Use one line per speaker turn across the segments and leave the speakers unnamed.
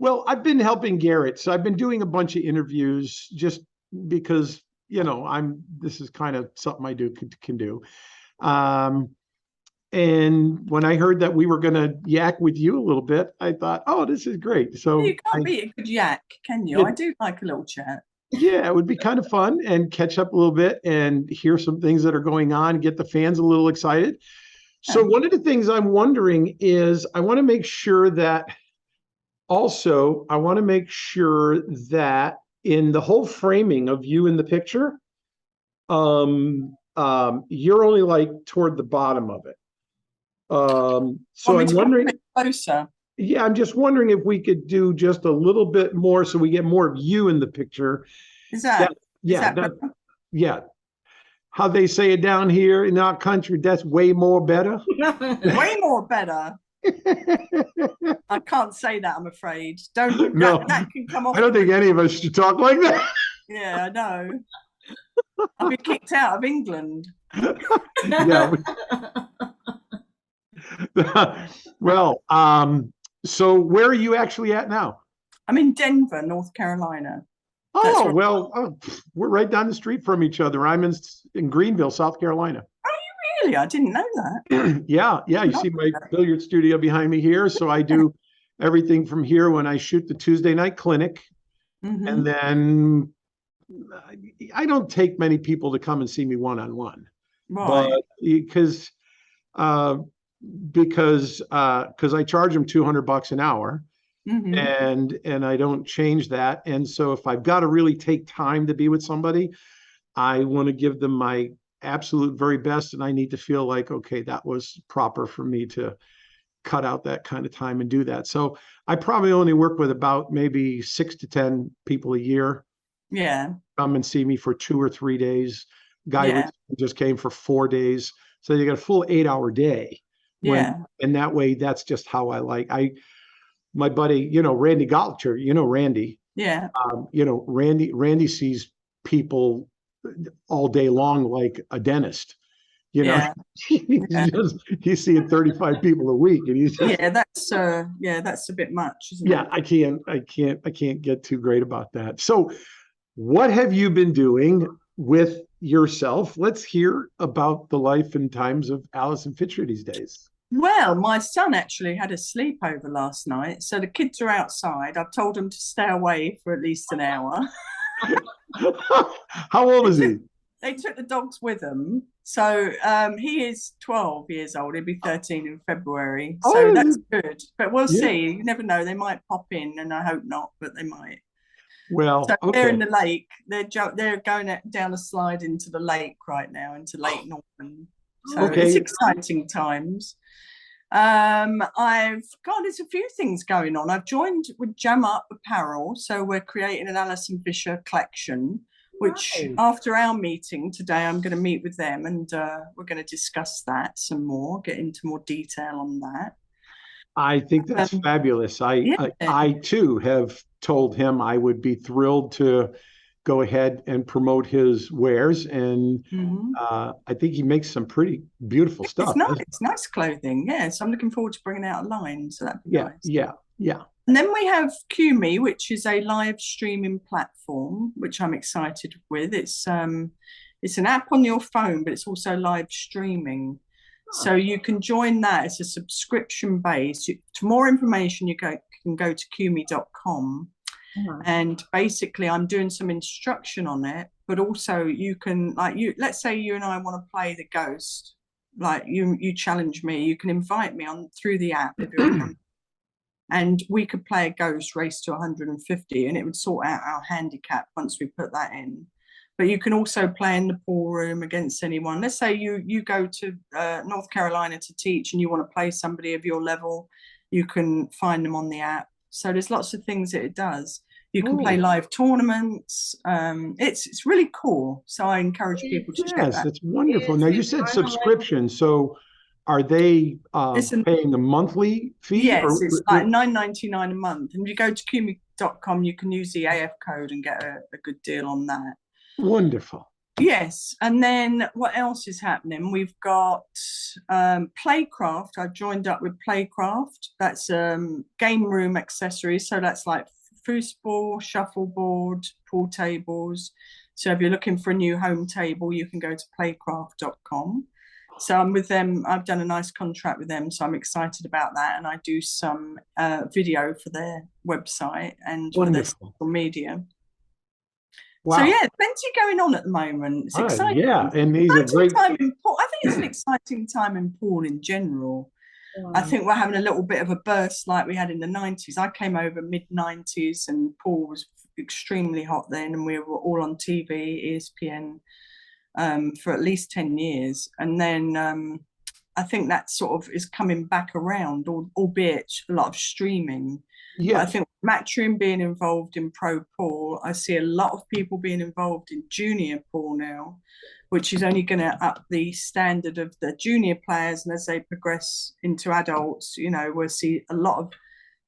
Well, I've been helping Garrett, so I've been doing a bunch of interviews just because, this is kind of something I can do. Um, and when I heard that we were going to yak with you a little bit, I thought, oh, this is great. So
you can't beat a good yak, can you? I do like a little chat.
Yeah, it would be kind of fun and catch up a little bit and hear some things that are going on, get the fans a little excited. So one of the things I'm wondering is I want to make sure that in the whole framing of you in the picture, you're only like toward the bottom of it. So I'm wondering,
closer.
Yeah, I'm just wondering if we could do just a little bit more so we get more of you in the picture. Yeah. How they say it down here in our country, that's way more better.
Way more better. I can't say that, I'm afraid.
No,
that can come off.
I don't think any of us should talk like that.
Yeah, I know. I'll be kicked out of England.
Yeah. Well, so where are you actually at now?
I'm in Denver, North Carolina.
We're right down the street from each other. I'm in Greenville, South Carolina.
Are you really? I didn't know that.
Yeah. You see my billiard studio behind me here. So I do everything from here when I shoot the Tuesday night clinic. Mm-hmm. And then I don't take many people to come and see me one-on-one.
Right.
But because I charge them $200 an hour. Mm-hmm. And I don't change that. And so if I've got to really take time to be with somebody, I want to give them my absolute very best. And I need to feel like, okay, that was proper for me to cut out that kind of time and do that. So I probably only work with about maybe 6 to 10 people a year.
Yeah.
Come and see me for 2 or 3 days. Guy just came for 4 days. So you got a full 8-hour day. And that way, that's just how I like. My buddy, Randy Galcher, Randy.
Yeah.
Randy sees people all day long like a dentist. He's seeing 35 people a week, and he's just,
that's a bit much, isn't it?
I can't get too great about that. So, what have you been doing with yourself? Let's hear about the life and times of Allison Fisher these days.
Well, my son actually had a sleepover last night. So the kids are outside. I've told them to stay away for at least an hour.
How old is he?
They took the dogs with them. So he is 12 years old. He'll be 13 in February. So that's good. But we'll see. You never know. They might pop in, and I hope not, but they might.
Well,
so they're in the lake. They're going down a slide into the lake right now, into Lake Norman. So it's exciting times. There's a few things going on. I've joined with Jam Up Apparel, so we're creating an Allison Fisher collection, which after our meeting today, I'm going to meet with them, and we're going to discuss that some more, get into more detail on that.
I think that's fabulous. I too have told him I would be thrilled to go ahead and promote his wares, and I think he makes some pretty beautiful stuff.
It's nice clothing, so I'm looking forward to bringing out a line. So that'd be nice.
Yeah.
And then we have QMe, which is a live streaming platform, which I'm excited with. It's an app on your phone, but it's also live streaming. So you can join that. It's a subscription base. For more information, you can go to QMe.com. And basically I'm doing some instruction on it, but also you can, let's say you and I want to play the ghost, like you challenge me, you can invite me on through the app and we could play a ghost race to 150, and it would sort out our handicap once we put that in. But you can also play in the ballroom against anyone. Let's say you go to North Carolina to teach and you want to play somebody of your level, you can find them on the app. So there's lots of things that it does. You can play live tournaments. It's really cool. So I encourage people to check that.
Yes, it's wonderful. Now you said subscription. So are they paying a monthly fee?
Yes, it's like $9.99 a month. And if you go to QMe.com, you can use the AF code and get a good deal on that.
Wonderful.
Yes, and then what else is happening? We've got Playcraft. I joined up with Playcraft. That's game room accessories. So that's like foosball, shuffleboard, pool tables. So if you're looking for a new home table, you can go to playcraft.com. So I'm with them. I've done a nice contract with them, so I'm excited about that. And I do some video for their website and for their social media.
Wow.
So yeah, plenty going on at the moment. It's exciting.
Yeah, and these are great.
I think it's an exciting time in pool in general. I think we're having a little bit of a burst like we had in the 90s. I came over mid-90s and pool was extremely hot then, and we were all on TV, ESPN, for at least 10 years. And then I think that sort of is coming back around, albeit a lot of streaming. Yeah, I think Matchroom being involved in pro pool, I see a lot of people being involved in junior pool now, which is only going to up the standard of the junior players. And as they progress into adults, you know, we'll see a lot of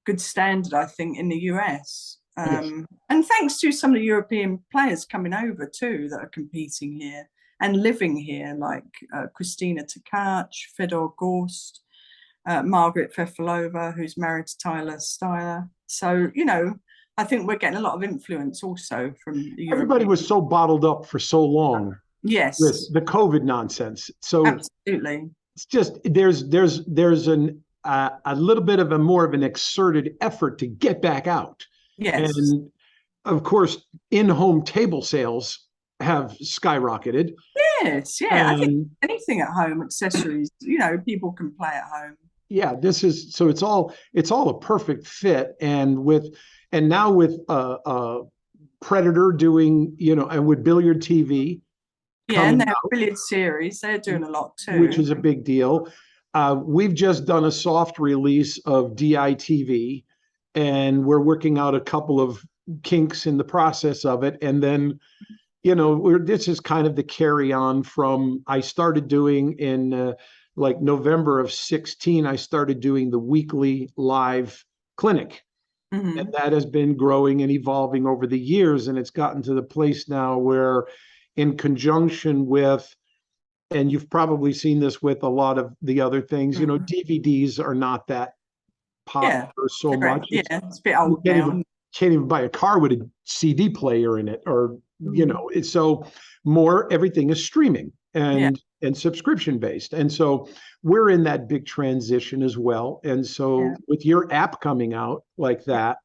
good standard, I think, in the US. Yes. And thanks to some of the European players coming over too that are competing here and living here, like Christina Tkach, Fedor Gorst, Margaret Fefalova, who's married to Tyler Styler. So, you know, I think we're getting a lot of influence also from the
Everybody was so bottled up for so long.
Yes.
With the COVID nonsense. So
absolutely.
It's just there's a little bit of a more of an exerted effort to get back out.
Yes.
And of course, in-home table sales have skyrocketed.
Yes, yeah. I think anything at home, accessories, you know, people can play at home.
Yeah, this is so it's all a perfect fit. And now with Predator doing, you know, and with Billiard TV.
Yeah, and their Billiard series, they're doing a lot too.
Which is a big deal. We've just done a soft release of DITV, and we're working out a couple of kinks in the process of it. And then, you know, this is kind of the carry on from I started doing in like November of 2016, I started doing the weekly live clinic. Mm-hmm. And that has been growing and evolving over the years. And it's gotten to the place now where in conjunction with, and you've probably seen this with a lot of the other things, you know, DVDs are not that popular so much.
Yeah, it's a bit old now.
Can't even buy a car with a CD player in it, or, you know, it's so everything is streaming and subscription based. And so we're in that big transition as well. And so with your app coming out like that,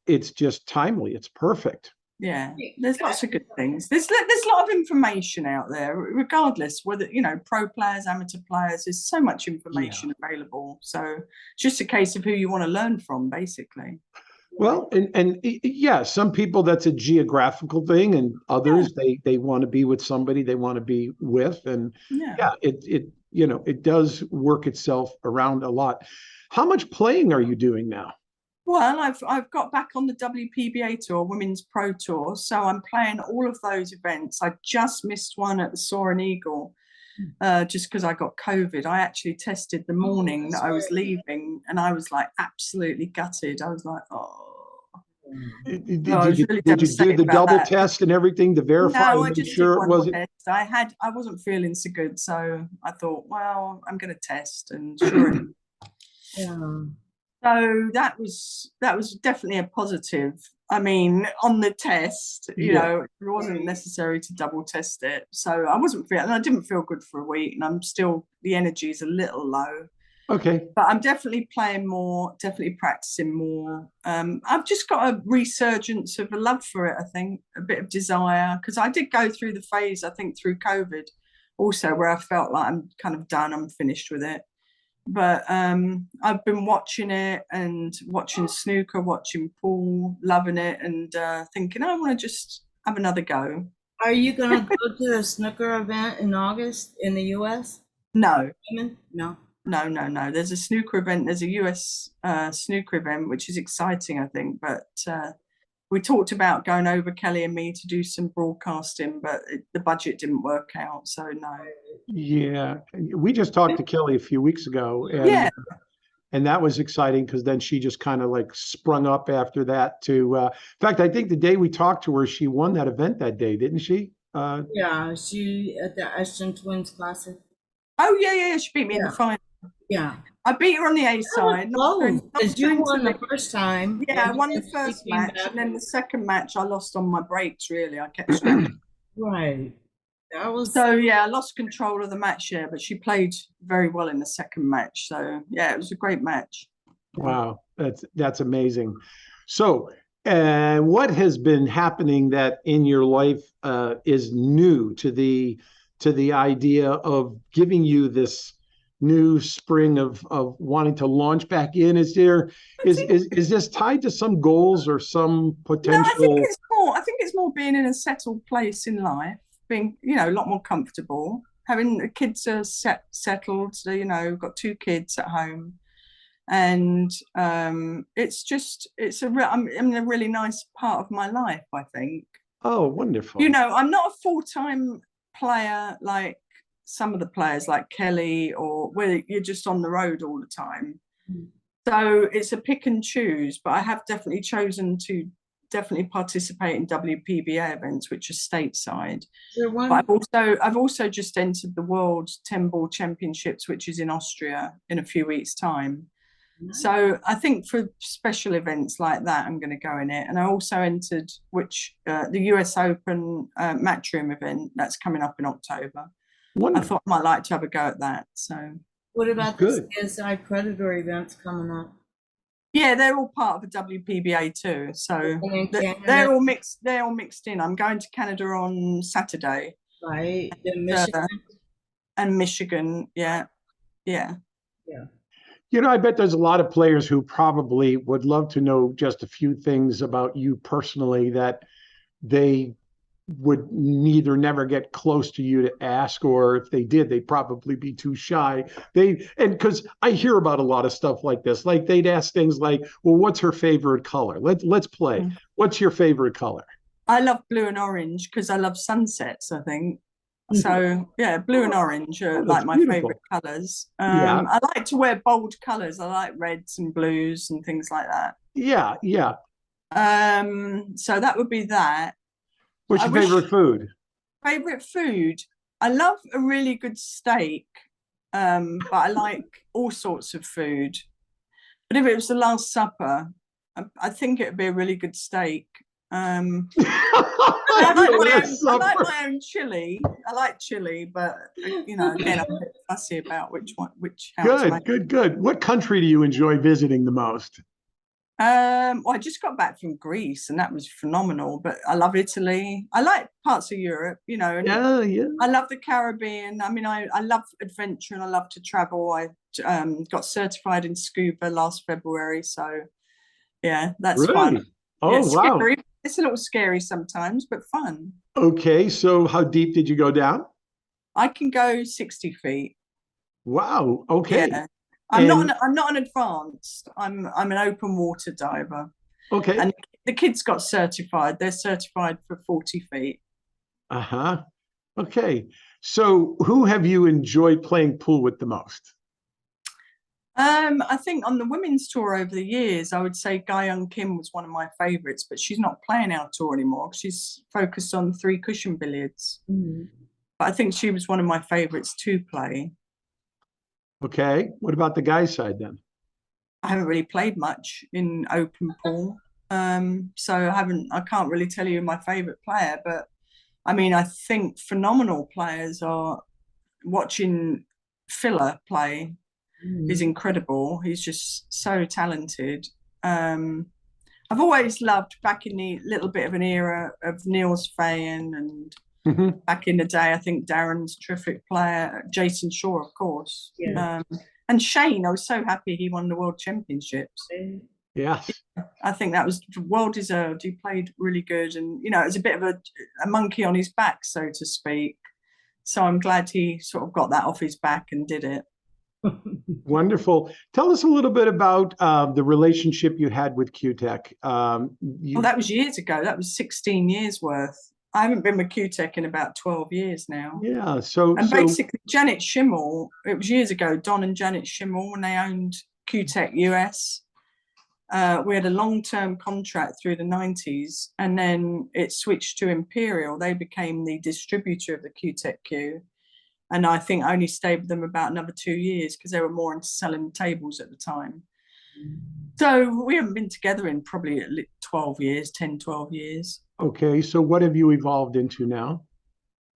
it's just timely. It's perfect.
Yeah, there's lots of good things. There's a lot of information out there, regardless whether, you know, pro players, amateur players. There's so much information available. So it's just a case of who you want to learn from, basically.
Well, and yeah, some people that's a geographical thing, and others they want to be with somebody they want to be with, and it you know, it does work itself around a lot. How much playing are you doing now?
Well, I've got back on the WPBA tour, Women's Pro Tour, so I'm playing all of those events. I just missed one at the Soaring Eagle, just because I got COVID. I actually tested the morning that I was leaving, and I was like absolutely gutted. I was like, oh.
Did you do the double test and everything to verify?
No, I just did one test. I wasn't feeling so good, so I thought, well, I'm going to test, and sure. So that was definitely a positive. I mean, on the test, you know, it wasn't necessary to double test it. So I didn't feel good for a week, and I'm still, the energy is a little low.
Okay.
But I'm definitely playing more, definitely practicing more. I've just got a resurgence of a love for it, I think, a bit of desire, because I did go through the phase, I think, through COVID also, where I felt like I'm kind of done, I'm finished with it. But I've been watching it and watching snooker, watching pool, loving it, and thinking, I want to just have another go.
Are you going to go to the snooker event in August in the US?
No.
No.
No. There's a snooker event. There's a US snooker event, which is exciting, I think. But we talked about going over, Kelly and me, to do some broadcasting, but the budget didn't work out. So no.
Yeah. We just talked to Kelly a few weeks ago. And that was exciting, because then she just kind of like sprung up after that to, in fact, I think the day we talked to her, she won that event that day, didn't she?
Yeah, she at the Ashton Twins Classic.
Oh yeah, she beat me in the
Yeah.
final.
Yeah.
I beat her on the A side.
Close,
Not
because you
going to
won the
the-
first time.
Yeah, I
and
won the
then she
first
came
match,
back
and then the second match I lost on my breaks. Really, I kept scrapping.
right. That was
So yeah, I lost control of the match, yeah, but she played very well in the second match. So yeah, it was a great match.
Wow, that's amazing. So, what has been happening that in your life is new to the idea of giving you this new spring of wanting to launch back in? Is this tied to some goals or some
No,
potential?
I think it's more being in a settled place in life, being, a lot more comfortable. Having the kids are settled, so, got 2 kids at home. And I'm in a really nice part of my life, I think.
Oh, wonderful.
I'm not a full-time player like some of the players like Kelly, or where you're just on the road all the time. So it's a pick and choose, but I have definitely chosen to participate in WPBA events, which are stateside. But I've also just entered the World 10 Ball Championships, which is in Austria in a few weeks' time. Nice. So I think for special events like that, I'm going to go in it. And I also entered the US Open Matchroom event that's coming up in October. Wonderful. I thought I might like to have a go at that. So
what about the CSI Predator events coming up?
Yeah, they're all part of the WPBA too. So they're all mixed. They're all mixed in. I'm going to Canada on Saturday.
Right. Michigan.
And Michigan. Yeah.
I bet there's a lot of players who probably would love to know just a few things about you personally that they would neither never get close to you to ask, or if they did, they'd probably be too shy. Because I hear about a lot of stuff like this, like they'd ask things like, well, what's her favorite color? Let's play. Mm-hmm. What's your favorite color?
I love blue and orange because I love sunsets, I think. So yeah, blue and orange are like my favorite colors. I like to wear bold colors. I like reds and blues and things like that.
Yeah.
So that would be that.
What's your favorite food?
Favorite food? I love a really good steak, but I like all sorts of food. But if it was the Last Supper, I think it would be a really good steak. I like my own chili. I like chili, but again, I'm a bit fussy about which one.
Good. What country do you enjoy visiting the most?
Well, I just got back from Greece, and that was phenomenal. But I love Italy. I like parts of Europe, and I love the Caribbean. I mean, I love adventure and I love to travel. I got certified in scuba last February, so yeah, that's fun.
Oh, wow.
Scary. It's a little scary sometimes, but fun.
Okay, so how deep did you go down?
I can go 60 feet.
Wow. Okay.
Yeah. I'm not an advanced. I'm an open water diver.
Okay.
And the kids got certified. They're certified for 40 feet.
Uh-huh. Okay. So who have you enjoyed playing pool with the most?
I think on the women's tour over the years, I would say Ga-Young Kim was one of my favorites, but she's not playing our tour anymore. She's focused on 3 cushion billiards. Mm-hmm. But I think she was one of my favorites to play.
Okay. What about the guys' side then?
I haven't really played much in open pool. So I can't really tell you my favorite player, but I mean, I think phenomenal players are watching Filler play. Is incredible. He's just so talented. I've always loved, back in the little bit of an era of Niels Fayen and back in the day, I think Darren's a terrific player, Jason Shaw, of course. Yeah. And Shane, I was so happy he won the World Championships.
Yeah.
I think that was well deserved. He played really good, and it was a bit of a monkey on his back, so to speak. So I'm glad he sort of got that off his back and did it.
Wonderful. Tell us a little bit about the relationship you had with Q-Tech.
Well, that was years ago. That was 16 years worth. I haven't been with Q-Tech in about 12 years now.
Yeah.
Basically, Janet Schimmel, it was years ago, Don and Janet Schimmel, when they owned Q-Tech US. We had a long-term contract through the 90s, and then it switched to Imperial. They became the distributor of the Q-Tech Q, and I think I only stayed with them about another 2 years because they were more into selling tables at the time. So we haven't been together in probably 12 years, 10, 12 years.
Okay, so what have you evolved into now?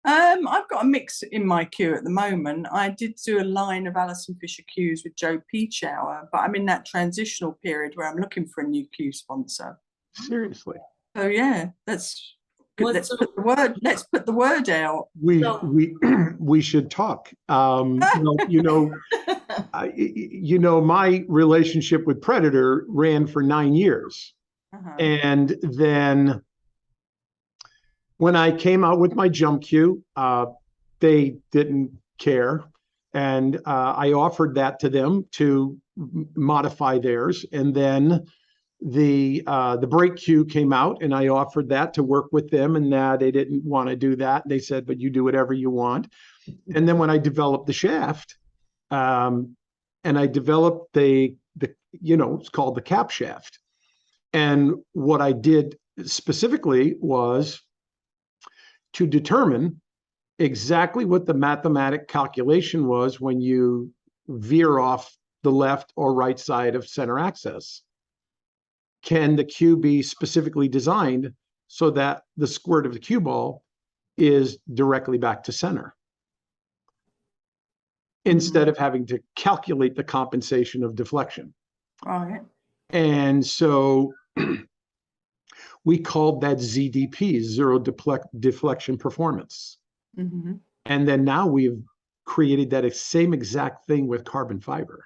I've got a mix in my queue at the moment. I did do a line of Allison Fisher queues with Joe Peachower, but I'm in that transitional period where I'm looking for a new queue sponsor.
Seriously.
So yeah, that's good. Let's put the word out.
We should talk. My relationship with Predator ran for 9 years. And then when I came out with my jump cue, they didn't care. And I offered that to them to modify theirs. And then the brake cue came out, and I offered that to work with them, and they didn't want to do that. They said, but you do whatever you want. And then when I developed the shaft, and I developed it's called the cap shaft. And what I did specifically was to determine exactly what the mathematic calculation was when you veer off the left or right side of center axis. Can the cue be specifically designed so that the squirt of the cue ball is directly back to center, instead of having to calculate the compensation of deflection?
All right.
And so we called that ZDP, zero deflection performance.
Mm-hmm.
And then now we've created that same exact thing with carbon fiber.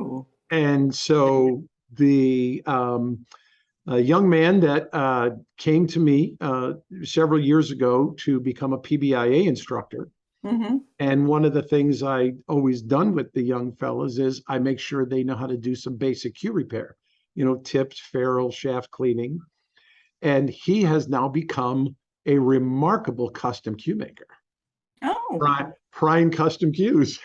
Oh.
And so the young man that came to me several years ago to become a PBIA instructor.
Mm-hmm.
And one of the things I always done with the young fellas is I make sure they know how to do some basic cue repair, tips, ferrule, shaft cleaning. And he has now become a remarkable custom cue maker.
Oh.
Prime custom cues.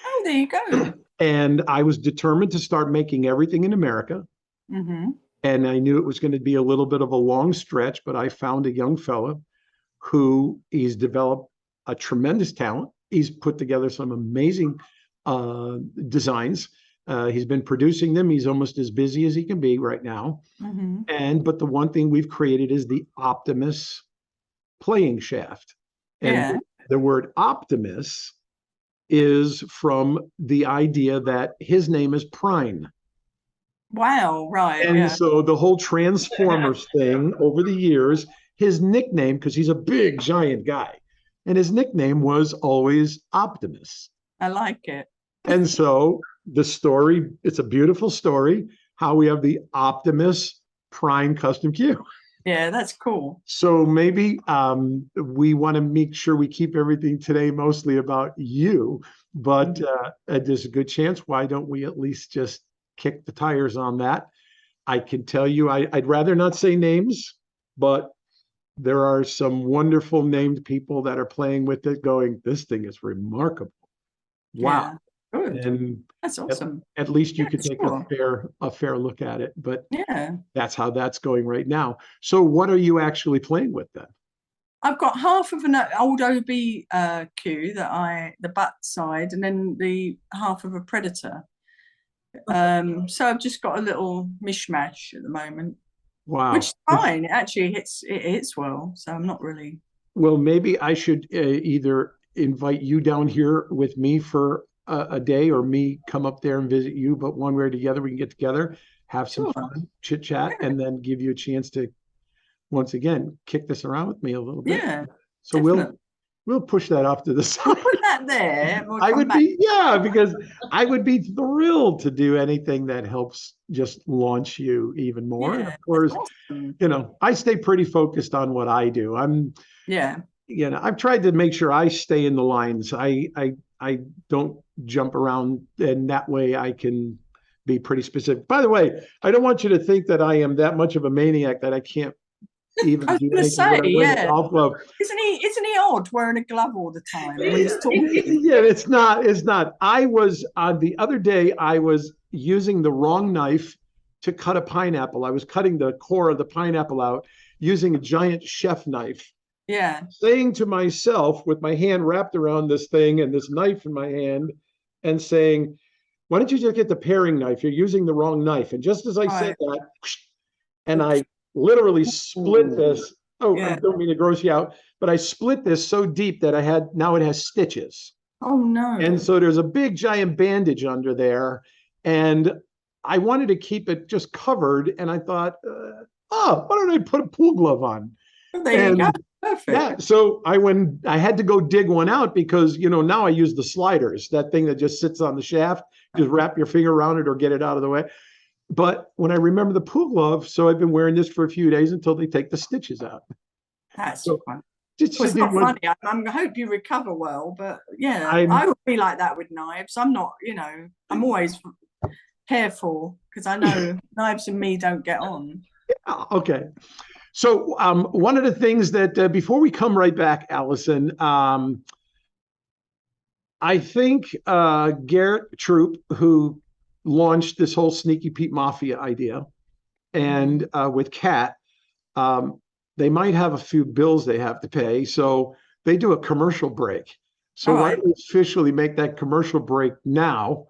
Oh, there you go.
And I was determined to start making everything in America.
Mm-hmm.
And I knew it was going to be a little bit of a long stretch, but I found a young fella who he's developed a tremendous talent. He's put together some amazing designs. He's been producing them. He's almost as busy as he can be right now.
Mm-hmm.
But the one thing we've created is the Optimus playing shaft. And the word Optimus is from the idea that his name is Prime.
Wow, right.
And so the whole Transformers thing over the years, his nickname, because he's a big, giant guy, and his nickname was always Optimus.
I like it.
And so the story, it's a beautiful story, how we have the Optimus Prime custom cue.
Yeah, that's cool.
So maybe we want to make sure we keep everything today mostly about you, but there's a good chance. Why don't we at least just kick the tires on that? I can tell you, I'd rather not say names, but there are some wonderful named people that are playing with it going, this thing is remarkable. Wow.
Yeah. Good.
And
that's awesome.
At least you could take
cool.
a fair look at it, but
yeah,
that's how that's going right now. So what are you actually playing with then?
I've got half of an old OB cue the butt side, and then the half of a Predator. So I've just got a little mishmash at the moment.
Wow.
Which is fine. It hits well, so I'm not really.
Well, maybe I should either invite you down here with me for a day, or me come up there and visit you, but one way or the other we can get together, have some fun, chit chat, and then give you a chance to once again kick this around with me a little bit.
Yeah.
So definitely. We'll push that off to the side.
We'll put that there.
Because I would be thrilled to do anything that helps just launch you even more. And of course, awesome. I stay pretty focused on what I do. I've tried to make sure I stay in the lines. I don't jump around, and that way I can be pretty specific. By the way, I don't want you to think that I am that much of a maniac that I can't even
I was going to say, isn't he odd wearing a glove all the time when he's talking?
Yeah, it's not. I was the other day I was using the wrong knife to cut a pineapple. I was cutting the core of the pineapple out using a giant chef knife.
Yeah.
Saying to myself with my hand wrapped around this thing and this knife in my hand and saying, why don't you just get the paring knife? You're using the wrong knife. And just as I said that, and I literally split this. Oh, I don't mean to gross you out, but I split this so deep that now it has stitches.
Oh no.
And so there's a big giant bandage under there. And I wanted to keep it just covered. And I thought, why don't I put a pool glove on?
There you go. Perfect.
Yeah, so I had to go dig one out because, now I use the sliders, that thing that just sits on the shaft, just wrap your finger around it or get it out of the way. But when I remember the pool glove, so I've been wearing this for a few days until they take the stitches out.
That's
so
fun.
It's
not funny. I hope you recover well, but yeah, I would be like that with knives. I'm not, I'm always careful because I know knives and me don't get on.
Yeah, okay. So one of the things that before we come right back, Allison, I think Garrett Troop, who launched this whole Sneaky Pete Mafia idea, and with Kat, they might have a few bills they have to pay. So they do a commercial break. So why don't we officially make that commercial break now?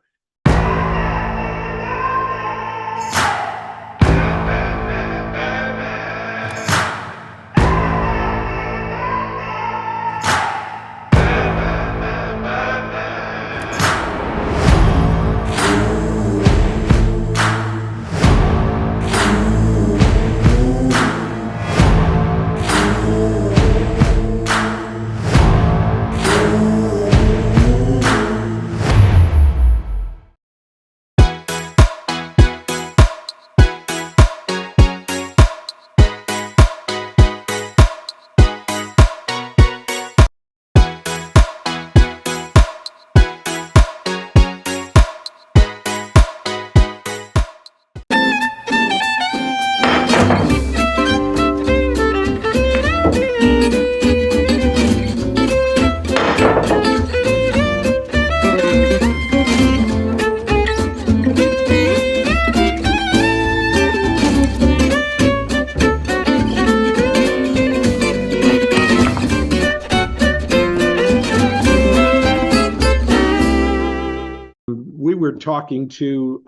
We were talking to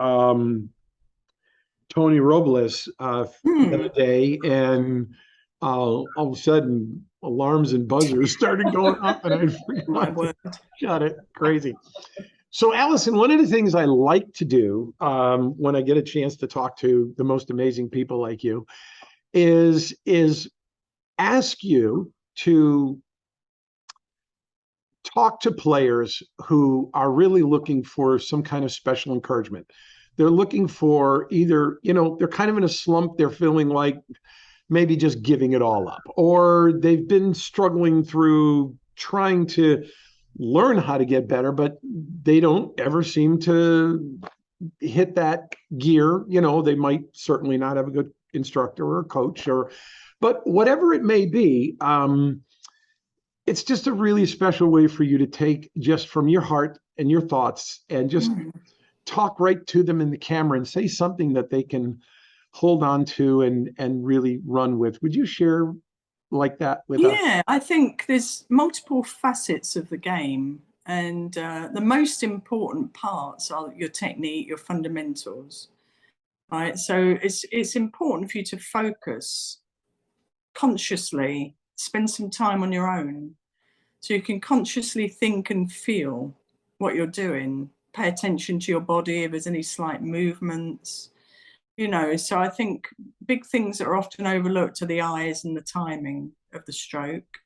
Tony Robles the other day, and all of a sudden alarms and buzzers started going up, and I forgot to shut it. Crazy. So, Allison, one of the things I like to do when I get a chance to talk to the most amazing people like you is ask you to talk to players who are really looking for some kind of special encouragement. They're looking for either, they're kind of in a slump. They're feeling like maybe just giving it all up, or they've been struggling through trying to learn how to get better, but they don't ever seem to hit that gear. They might certainly not have a good instructor or coach, but whatever it may be, it's just a really special way for you to take just from your heart and your thoughts and just talk right to them in the camera and say something that they can hold on to and really run with. Would you share like that with us?
Yeah, I think there's multiple facets of the game, and the most important parts are your technique, your fundamentals, right? So it's important for you to focus consciously, spend some time on your own, so you can consciously think and feel what you're doing. Pay attention to your body if there's any slight movements, so I think big things that are often overlooked are the eyes and the timing of the stroke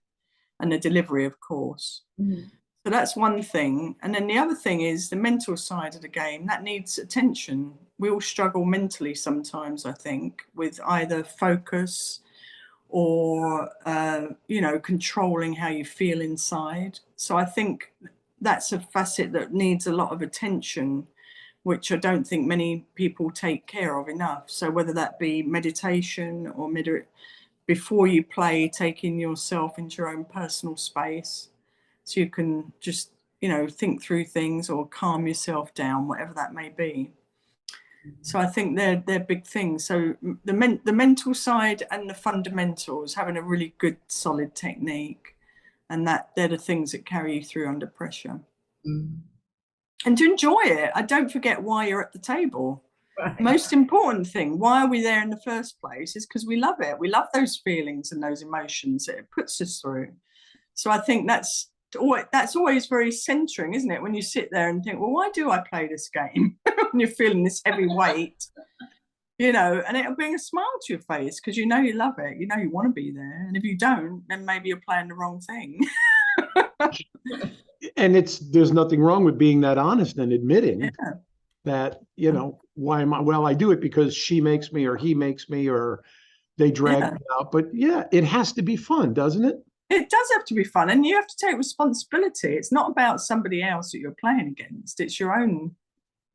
and the delivery, of course. So that's one thing. And then the other thing is the mental side of the game. That needs attention. We all struggle mentally sometimes, I think, with either focus or, controlling how you feel inside. So I think that's a facet that needs a lot of attention, which I don't think many people take care of enough. So whether that be meditation or before you play, taking yourself into your own personal space so you can just, think through things or calm yourself down, whatever that may be. So I think they're big things. So the mental side and the fundamentals, having a really good solid technique, and they're the things that carry you through under pressure. And to enjoy it. I don't forget why you're at the table.
Right.
Most important thing, why are we there in the first place, is because we love it. We love those feelings and those emotions that it puts us through. So I think that's always very centering, isn't it? When you sit there and think, well, why do I play this game? When you're feeling this heavy weight, you know, and it'll bring a smile to your face because you know you love it. You know you want to be there. And if you don't, then maybe you're playing the wrong thing.
And there's nothing wrong with being that honest and admitting that, you know, why am I? Well, I do it because she makes me, or he makes me, or they drag me out. But yeah, it has to be fun, doesn't it?
It does have to be fun, and you have to take responsibility. It's not about somebody else that you're playing against. It's your own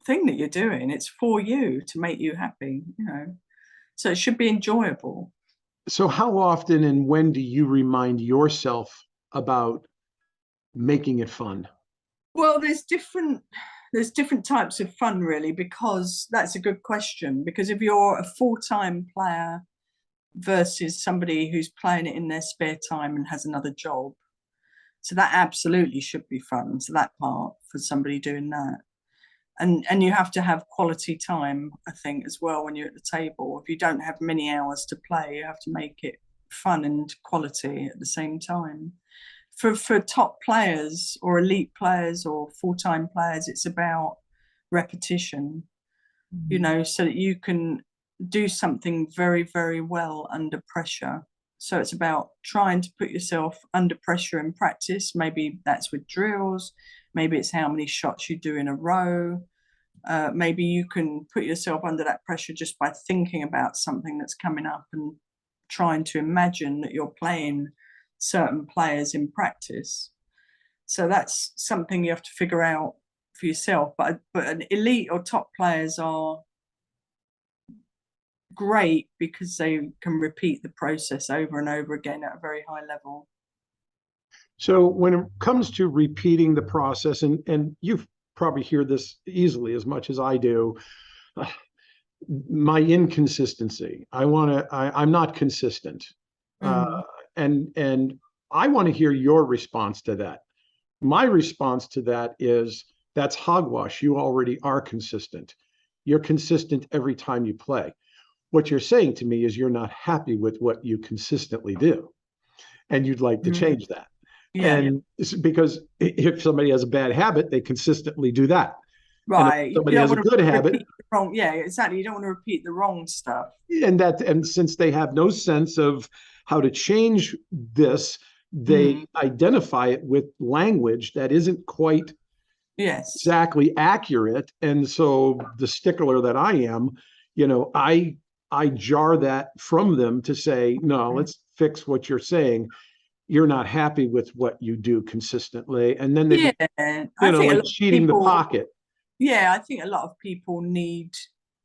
thing that you're doing. It's for you to make you happy, you know. So it should be enjoyable.
So how often and when do you remind yourself about making it fun?
Well, there's different types of fun, really, because that's a good question. Because if you're a full-time player versus somebody who's playing it in their spare time and has another job, so that absolutely should be fun. So that part for somebody doing that, and you have to have quality time, I think, as well when you're at the table. If you don't have many hours to play, you have to make it fun and quality at the same time. For top players or elite players or full-time players, it's about repetition, you know, so that you can do something very, very well under pressure. So it's about trying to put yourself under pressure in practice. Maybe that's with drills. Maybe it's how many shots you do in a row. Maybe you can put yourself under that pressure just by thinking about something that's coming up and trying to imagine that you're playing certain players in practice. So that's something you have to figure out for yourself. But an elite or top players are great because they can repeat the process over and over again at a very high level.
So when it comes to repeating the process, and you probably hear this easily as much as I do, my inconsistency. I'm not consistent. And I want to hear your response to that. My response to that is, that's hogwash. You already are consistent. You're consistent every time you play. What you're saying to me is you're not happy with what you consistently do, and you'd like to change that. And it's because if somebody has a bad habit, they consistently do that.
Right.
And if somebody has a good habit.
Yeah, exactly. You don't want to repeat the wrong stuff.
And since they have no sense of how to change this, they identify it with language that isn't quite exactly accurate. And so the stickler that I am, you know, I jar that from them to say, no, let's fix what you're saying. You're not happy with what you do consistently. And then they, you know, like cheating the pocket.
Yeah, I think a lot of people need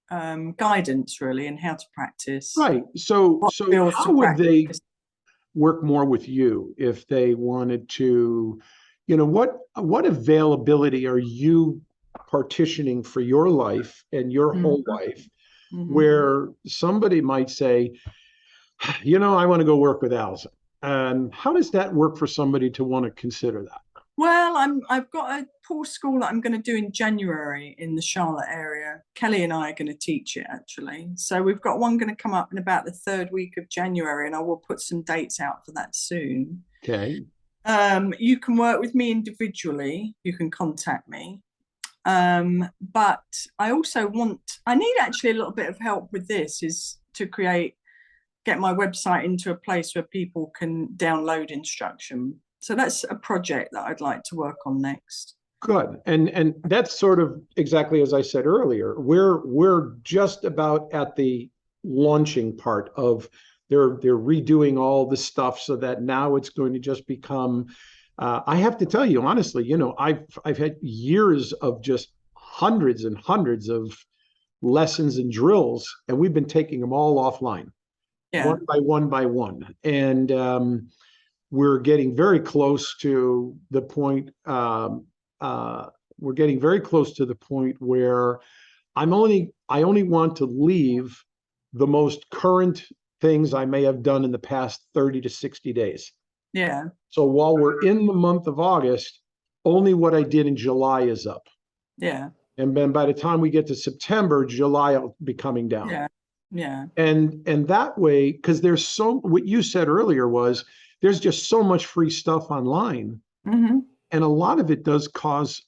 guidance, really, in how to practice.
Right. So how would they work more with you if they wanted to, you know, what availability are you partitioning for your life and your whole life, where somebody might say, you know, I want to go work with Allison. And how does that work for somebody to want to consider that?
Well, I've got a pool school that I'm going to do in January in the Charlotte area. Kelly and I are going to teach it, actually. So we've got one going to come up in about the 3rd week of January, and I will put some dates out for that soon.
Okay.
You can work with me individually. You can contact me. But I also I need actually a little bit of help with this, is to get my website into a place where people can download instruction. So that's a project that I'd like to work on next.
Good. And that's sort of exactly as I said earlier. We're just about at the launching part of they're redoing all the stuff so that now it's going to just become I have to tell you honestly, you know, I've had years of just hundreds and hundreds of lessons and drills, and we've been taking them all offline. One by one. And we're getting very close to the point. We're getting very close to the point where I only want to leave the most current things I may have done in the past 30 to 60 days.
Yeah.
So while we're in the month of August, only what I did in July is up.
Yeah.
And then by the time we get to September, July will be coming down.
Yeah. Yeah.
And that way, because there's what you said earlier was there's just so much free stuff online.
Mm-hmm.
And a lot of it does cause,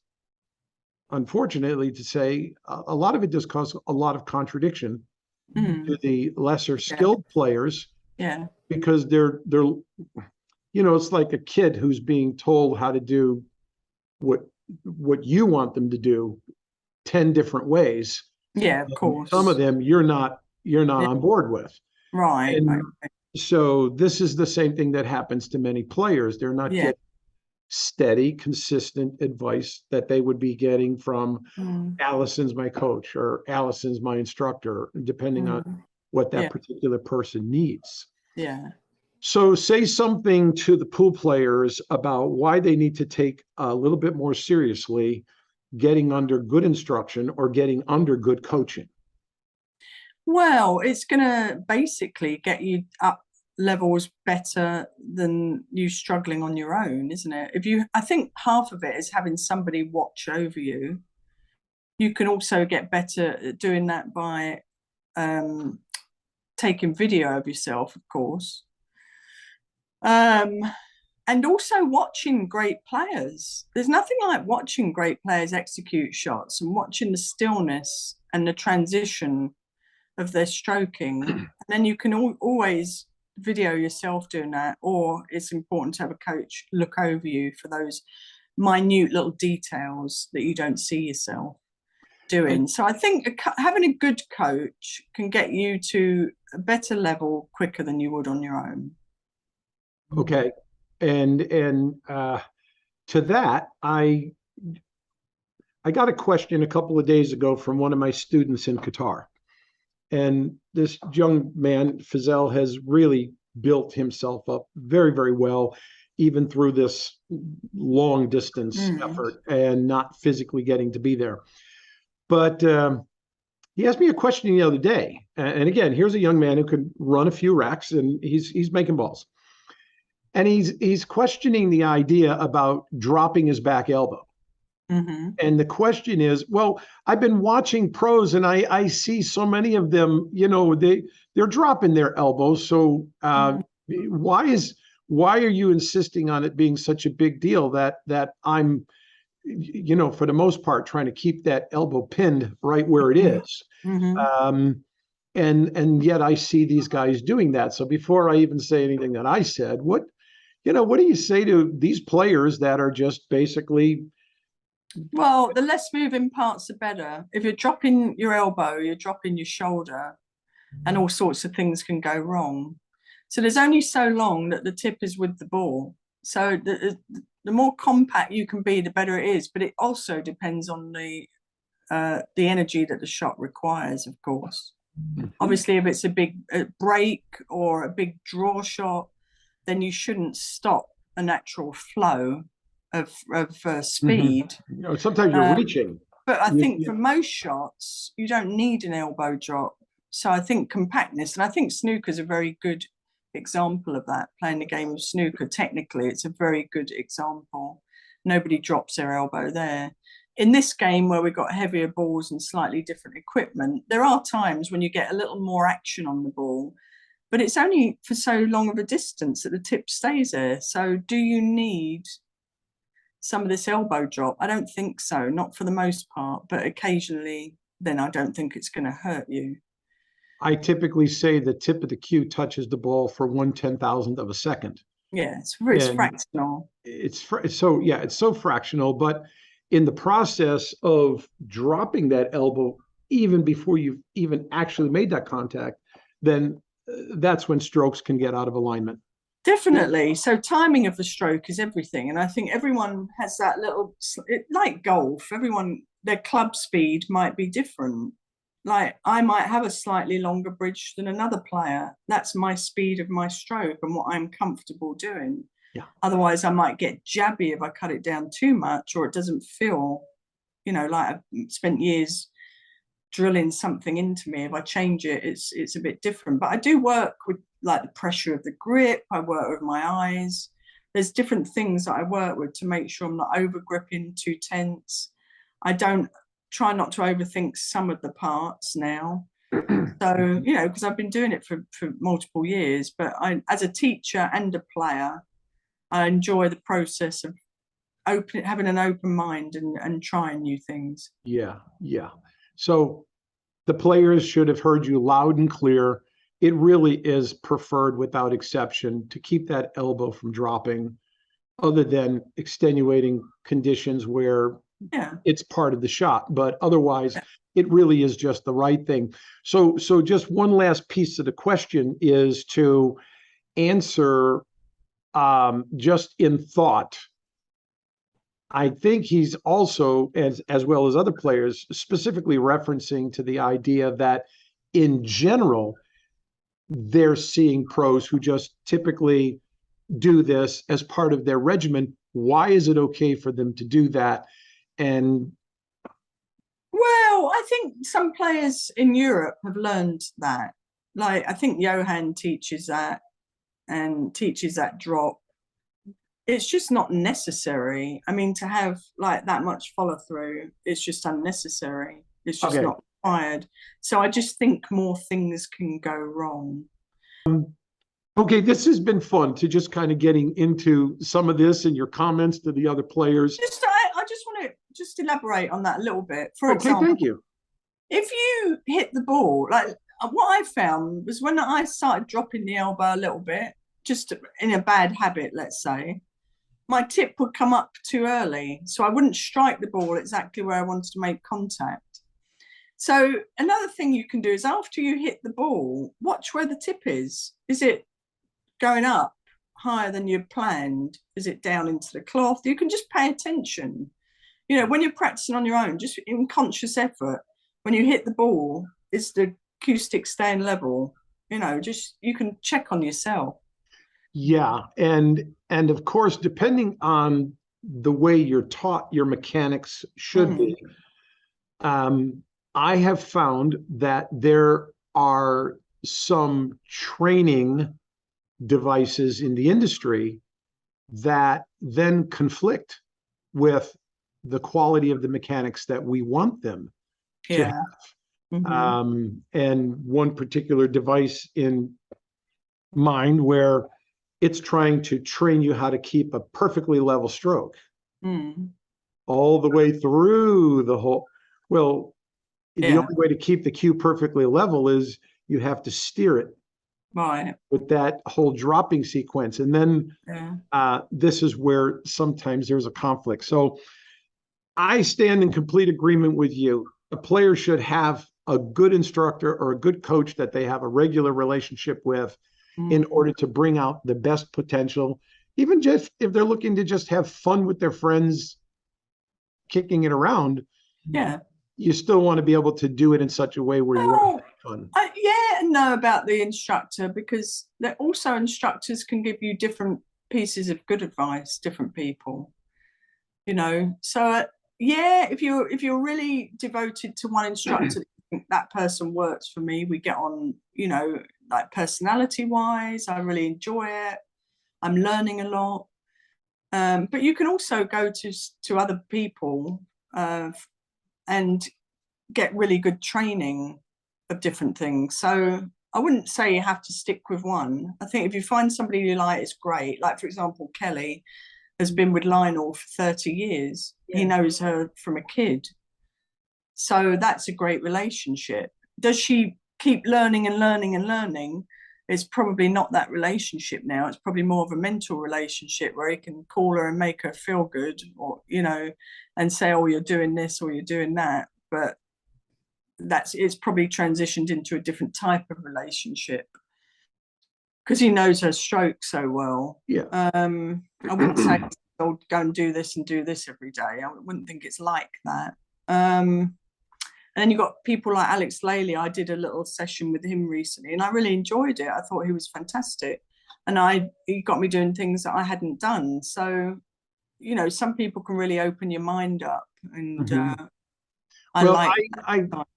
unfortunately to say, a lot of it does cause a lot of contradiction to the lesser skilled players.
Yeah.
Because they're it's like a kid who's being told how to do what you want them to do 10 different ways.
Yeah, of course.
Some of them you're not on board with.
Right.
And
right.
so this is the same thing that happens to many players. They're not getting steady, consistent advice that they would be getting from Allison's my coach or Allison's my instructor, depending on what that particular person needs.
Yeah.
So say something to the pool players about why they need to take a little bit more seriously getting under good instruction or getting under good coaching.
Well, it's going to basically get you up levels better than you struggling on your own, isn't it? I think half of it is having somebody watch over you. You can also get better at doing that by taking video of yourself, of course. And also watching great players. There's nothing like watching great players execute shots and watching the stillness and the transition of their stroking. And then you can always video yourself doing that, or it's important to have a coach look over you for those minute little details that you don't see yourself doing. So I think having a good coach can get you to a better level quicker than you would on your own.
Okay. And to that, I got a question a couple of days ago from one of my students in Qatar. And this young man, Fazell, has really built himself up very, very well, even through this long distance effort and not physically getting to be there. But he asked me a question the other day. And again, here's a young man who could run a few racks and he's making balls. And he's questioning the idea about dropping his back elbow. And the question is, well, I've been watching pros and I see so many of them, they're dropping their elbows. So why are you insisting on it being such a big deal that I'm, for the most part, trying to keep that elbow pinned right where it is? And yet I see these guys doing that. So before I even say anything that I said, what do you say to these players that are just basically...
Well, the less moving parts are better. If you're dropping your elbow, you're dropping your shoulder, and all sorts of things can go wrong. So there's only so long that the tip is with the ball. So the more compact you can be, the better it is. But it also depends on the energy that the shot requires, of course. Obviously, if it's a big break or a big draw shot, then you shouldn't stop a natural flow of speed.
Sometimes you're reaching.
But I think for most shots, you don't need an elbow drop. So I think compactness, and I think snooker's a very good example of that. Playing the game of snooker, technically, it's a very good example. Nobody drops their elbow there. In this game where we've got heavier balls and slightly different equipment, there are times when you get a little more action on the ball, but it's only for so long of a distance that the tip stays there. So do you need some of this elbow drop? I don't think so, not for the most part, but occasionally then I don't think it's going to hurt you.
I typically say the tip of the cue touches the ball for 1/10,000th of a second.
Yeah, it's fractional.
It's so fractional, but in the process of dropping that elbow, even before you've even actually made that contact, then that's when strokes can get out of alignment.
Definitely. So timing of the stroke is everything. And I think everyone has that little, like golf, their club speed might be different. Like I might have a slightly longer bridge than another player. That's my speed of my stroke and what I'm comfortable doing.
Yeah.
Otherwise, I might get jabby if I cut it down too much, or it doesn't feel, like I've spent years drilling something into me. If I change it, it's a bit different. But I do work with like the pressure of the grip. I work with my eyes. There's different things that I work with to make sure I'm not over gripping, too tense. I don't try not to overthink some of the parts now. So, you know, because I've been doing it for multiple years, but as a teacher and a player, I enjoy the process of having an open mind and trying new things.
Yeah, yeah. So the players should have heard you loud and clear. It really is preferred without exception to keep that elbow from dropping, other than extenuating conditions where it's part of the shot. But otherwise, it really is just the right thing. So just one last piece of the question is to answer just in thought. I think he's also, as well as other players, specifically referencing to the idea that in general, they're seeing pros who just typically do this as part of their regimen. Why is it okay for them to do that? And
well, I think some players in Europe have learned that. Like, I think Johan teaches that and teaches that drop. It's just not necessary. I mean, to have like that much follow through, it's just unnecessary. It's just not required. So I just think more things can go wrong.
Okay, this has been fun to just kind of getting into some of this and your comments to the other players.
I just want to just elaborate on that a little bit. For example,
thank you.
If you hit the ball, like what I found was when I started dropping the elbow a little bit, just in a bad habit, let's say, my tip would come up too early. So I wouldn't strike the ball exactly where I wanted to make contact. So another thing you can do is after you hit the ball, watch where the tip is. Is it going up higher than you planned? Is it down into the cloth? You can just pay attention. You know, when you're practicing on your own, just in conscious effort, when you hit the ball, is the cue stick staying level? You know, just you can check on yourself.
Yeah, and of course, depending on the way you're taught, your mechanics should be. I have found that there are some training devices in the industry that then conflict with the quality of the mechanics that we want them to have. And one particular device in mind where it's trying to train you how to keep a perfectly level stroke all the way through the whole. Well, the only way to keep the cue perfectly level is you have to steer it with that whole dropping sequence. And then this is where sometimes there's a conflict. So I stand in complete agreement with you. A player should have a good instructor or a good coach that they have a regular relationship with in order to bring out the best potential, even just if they're looking to just have fun with their friends kicking it around. You still want to be able to do it in such a way where you're having fun.
And know about the instructor, because they're also instructors can give you different pieces of good advice, different people, you know. So if you're really devoted to one instructor, that person works for me, we get on, you know, like personality wise, I really enjoy it, I'm learning a lot. But you can also go to other people and get really good training of different things. So I wouldn't say you have to stick with one. I think if you find somebody you like, it's great. Like, for example, Kelly has been with Lionel for 30 years. He knows her from a kid. So that's a great relationship. Does she keep learning and learning and learning? It's probably not that relationship now. It's probably more of a mental relationship where he can call her and make her feel good, or, you know, and say, oh, you're doing this or you're doing that. But it's probably transitioned into a different type of relationship because he knows her stroke so well. I wouldn't say, oh, go and do this every day. I wouldn't think it's like that. And then you've got people like Alex Laley. I did a little session with him recently and I really enjoyed it. I thought he was fantastic. And he got me doing things that I hadn't done. So, you know, some people can really open your mind up. And I
Well,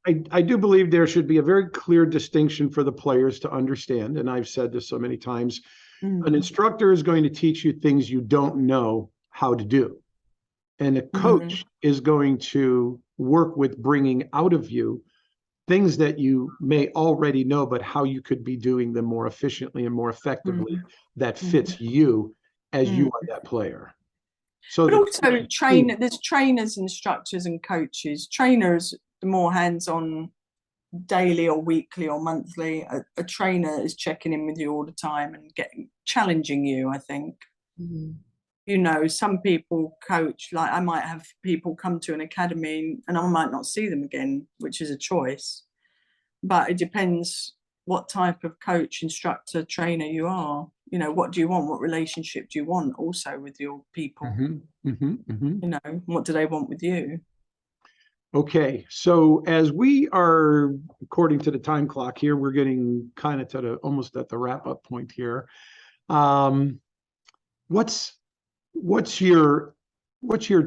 like
I do believe there should be a very clear distinction for the players to understand, and I've said this so many times. An instructor is going to teach you things you don't know how to do, and a coach is going to work with bringing out of you things that you may already know, but how you could be doing them more efficiently and more effectively that fits you as you are that player. So
but also there's trainers, instructors and coaches. Trainers are more hands-on, daily or weekly or monthly. A trainer is checking in with you all the time and challenging you, I think. You know, some people coach, like I might have people come to an academy and I might not see them again, which is a choice. But it depends what type of coach, instructor, trainer you are. You know, what do you want? What relationship do you want also with your people? You know, what do they want with you?
Okay, so as we are, according to the time clock here, we're getting kind of to almost at the wrap-up point here. What's your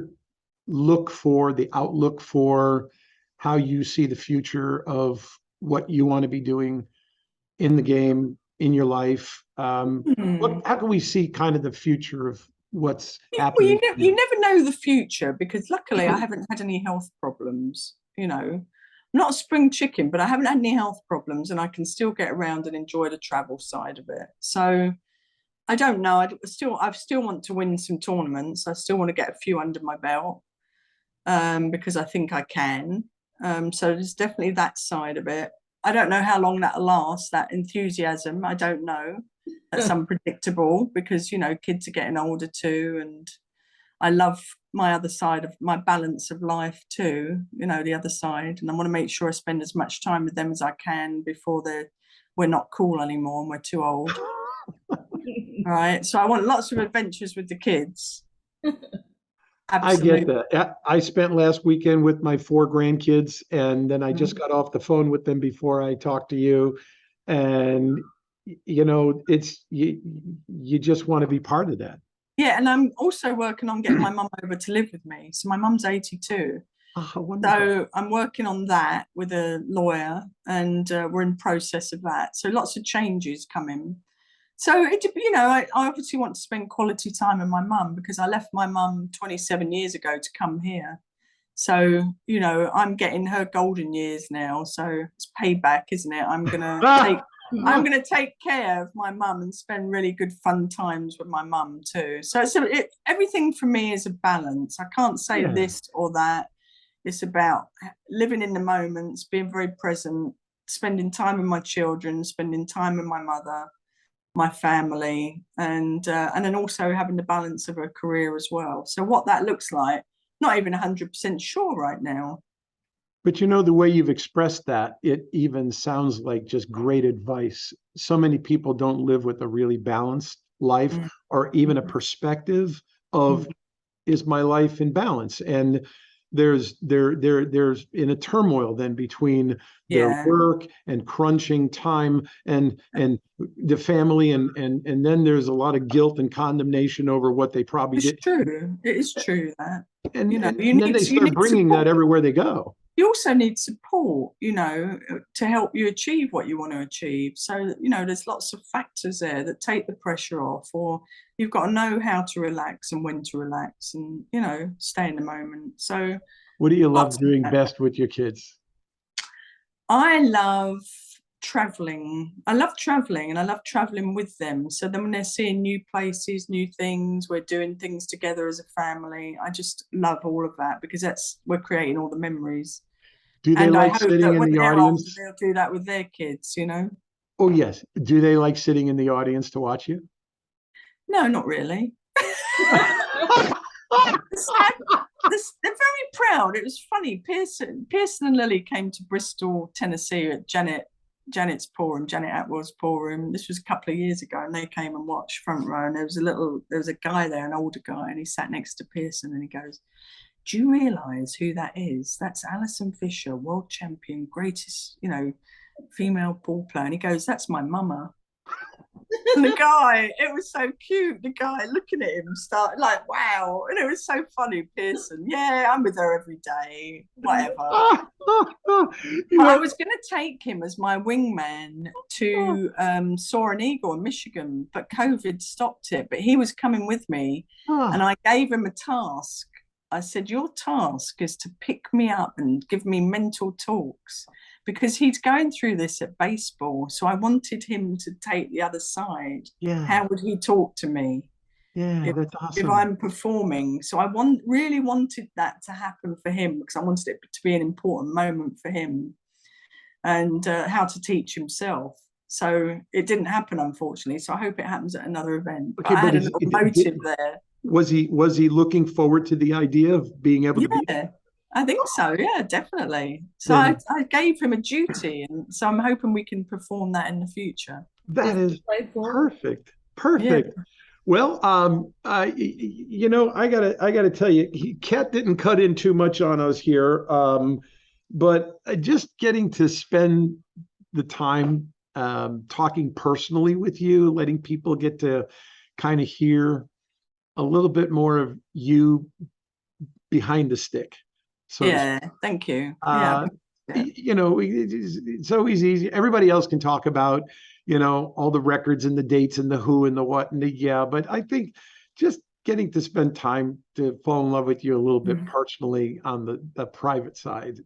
the outlook for how you see the future of what you want to be doing in the game, in your life? How can we see kind of the future of what's happening?
Well, you never know the future, because luckily I haven't had any health problems. You know, I'm not a spring chicken, but I haven't had any health problems, and I can still get around and enjoy the travel side of it. So I don't know. I still want to win some tournaments. I still want to get a few under my belt, because I think I can. So there's definitely that side of it. I don't know how long that'll last, that enthusiasm. I don't know. That's unpredictable, because, you know, kids are getting older too. And I love my other side of my balance of life too, you know, the other side. And I want to make sure I spend as much time with them as I can before we're not cool anymore and we're too old. Right. So I want lots of adventures with the kids. Absolutely.
I get that. I spent last weekend with my 4 grandkids, and then I just got off the phone with them before I talked to you. And, you know, it's, you just want to be part of that.
Yeah. And I'm also working on getting my mum over to live with me. So my mum's 82.
Oh,
so I'm working on that with a lawyer, and we're in process of that. So lots of changes coming. So, you know, I obviously want to spend quality time with my mum, because I left my mum 27 years ago to come here. So, you know, I'm getting her golden years now. So it's payback, isn't it? I'm gonna take care of my mum and spend really good fun times with my mum too. So everything for me is a balance. I can't say this or that. It's about living in the moments, being very present, spending time with my children, spending time with my mother, my family, and then also having the balance of a career as well. So what that looks like, not even 100% sure right now.
But you know, the way you've expressed that, it even sounds like just great advice. So many people don't live with a really balanced life, or even a perspective of, is my life in balance? And there's in a turmoil then between their work and crunching time and the family, and then there's a lot of guilt and condemnation over what they probably did.
It's true. It is true that,
and you know, and then they start bringing that everywhere they go.
You also need support, you know, to help you achieve what you want to achieve. So, you know, there's lots of factors there that take the pressure off, or you've got to know how to relax and when to relax, and, you know, stay in the moment. So
what do you love doing best with your kids?
I love traveling. I love traveling, and I love traveling with them. So then when they're seeing new places, new things, we're doing things together as a family. I just love all of that, because we're creating all the memories.
Do they like sitting in the audience?
They'll do that with their kids, you know.
Oh yes. Do they like sitting in the audience to watch you?
No, not really. They're very proud. It was funny. Pearson and Lily came to Bristol, Tennessee at Janet's Janet Atwell's ballroom. This was a couple of years ago, and they came and watched front row. And there was a guy there, an older guy, and he sat next to Pearson, and he goes, "Do you realise who that is? That's Allison Fisher, world champion, greatest, you know, female ball player." And he goes, "That's my mama." And the guy, it was so cute. The guy looking at him, start like, wow. And it was so funny, Pearson. Yeah, I'm with her every day, whatever.
You
But I
know,
was going to take him as my wingman to Soar an Eagle in Michigan, but COVID stopped it. But he was coming with me, and I gave him a task. I said, your task is to pick me up and give me mental talks, because he's going through this at baseball. So I wanted him to take the other side.
yeah,
How would he talk to me
yeah, that's
if
awesome.
I'm performing? So I really wanted that to happen for him, because I wanted it to be an important moment for him, and how to teach himself. So it didn't happen, unfortunately. So I hope it happens at another event.
Okay,
But I
but
had a little motive there.
Was he looking forward to the idea of being able to be?
Yeah, I think so. Yeah, definitely. So
Then
I gave him a duty, and so I'm hoping we can perform that in the future.
that is
Quite cool.
perfect.
Yeah.
Perfect. Well, you know, I gotta tell you, Kat didn't cut in too much on us here, but just getting to spend the time talking personally with you, letting people get to kind of hear a little bit more of you behind the stick. So to
Yeah, thank you. Yeah.
you know, it's always easy. Everybody else can talk about, you know, all the records and the dates and the who and the what and the yeah, but I think just getting to spend time to fall in love with you a little bit personally on the private side,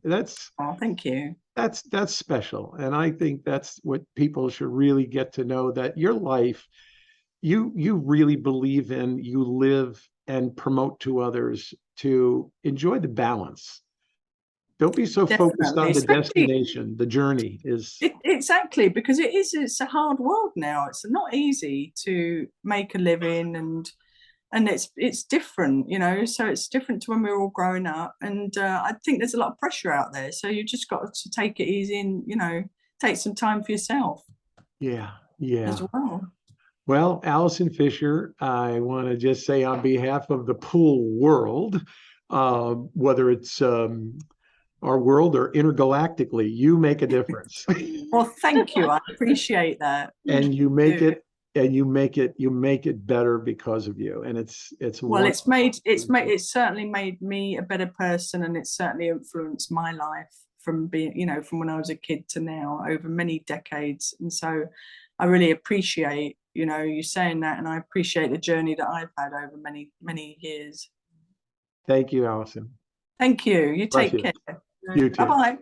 Oh, thank you.
that's special. And I think that's what people should really get to know, that your life, you really believe in, you live and promote to others to enjoy the balance. Don't be so focused on
Definitely.
the
Especially,
destination. The journey is,
exactly, because it's a hard world now. It's not easy to make a living, and it's different, you know. So it's different to when we were all growing up, and I think there's a lot of pressure out there. So you just got to take it easy, and, you know, take some time for yourself
yeah, yeah.
as well.
Well, Allison Fisher, I want to just say on behalf of the pool world, whether it's our world or intergalactically, you make a difference.
Well, thank you. I appreciate that.
And you make
Yeah.
it, and you make it better because of you. And it's
Well,
wonderful.
it's certainly made me a better person, and it's certainly influenced my life from being, you know, from when I was a kid to now, over many decades. And so I really appreciate, you know, you saying that, and I appreciate the journey that I've had over many years.
Thank you, Allison.
Thank you. You
Bless
take
you.
care.
You too.
Bye-bye.